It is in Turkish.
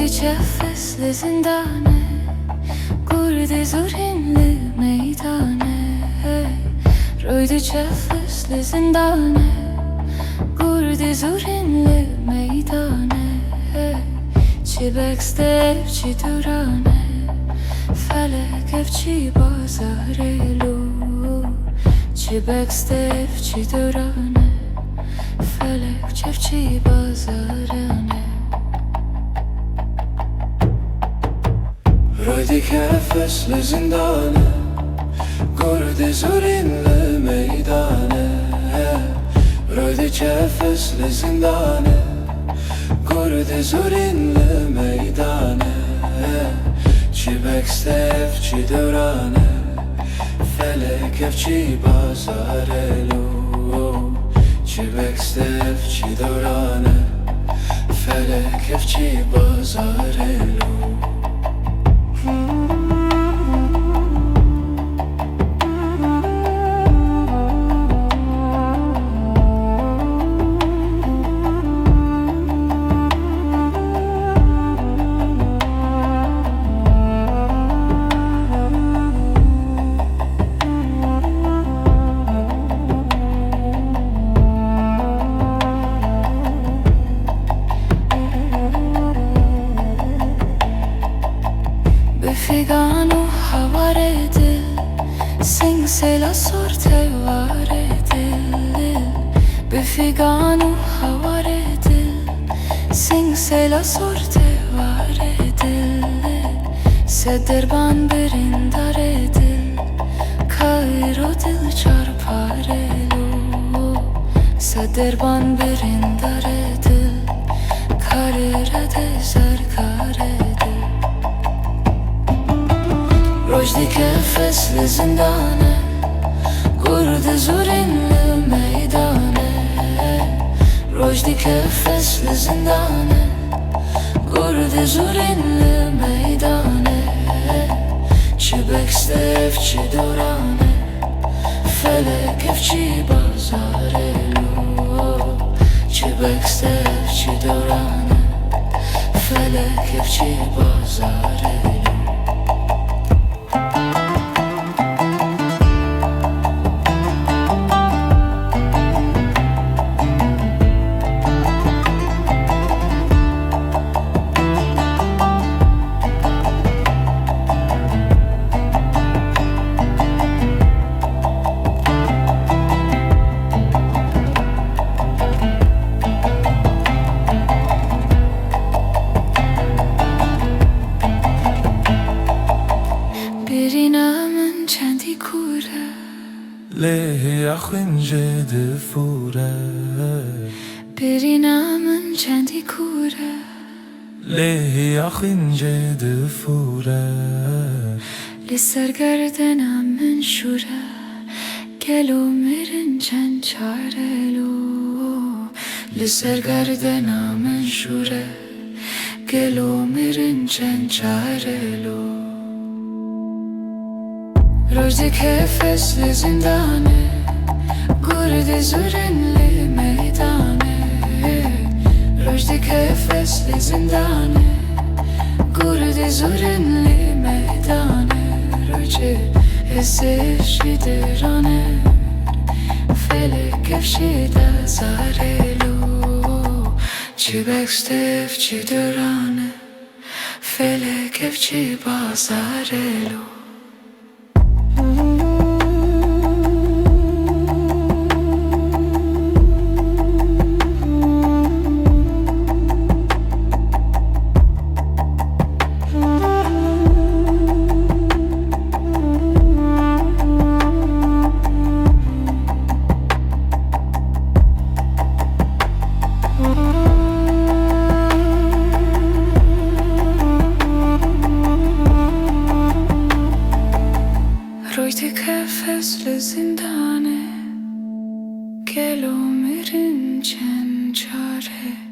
Qefes zindane, gur dizurin meydane. Qefes zindane, gur dizurin meydane. Çibekste evçi durane, felek evçi bazarelu. Çibekste evçi durane, felek evçi bazarene. Qefes zindane, gur dizurin meydane. Qefes zindane, gur dizurin meydane. Çibekste evçi durane, felek evçi bazarelu. Çibekste evçi durane, felek evçi bazarelu. Figano havaredi, sing se la sorte varedi. Figano havaredi, sing se la sorte varedi. Sederban berindaredi, kairo dil çarparelu. Sederban berindaredi, karire dezer karedi. Qefes zindane, gur dizurin meydane. Qefes zindane, gur dizurin meydane. Çibekste evçi durane, felek evçi bazarelu. Çibekste evçi durane, felek evçi bazarelu. Lehi akhınca defure, Birinamın kendi kure. lehi akhınca defure. Lissergerdenamın şure, gelumirin çen çarelu. Lissergerdenamın şure, gelumirin çen çarelu. Qefes zindane, gur dizurin meydane. Qefes zindane, gur dizurin meydane. Qefes durane, felek evçi bazarelu. Çibekste evçi durane, felek evçi bazarelu. Qefes zindane, gelumirin çen çare.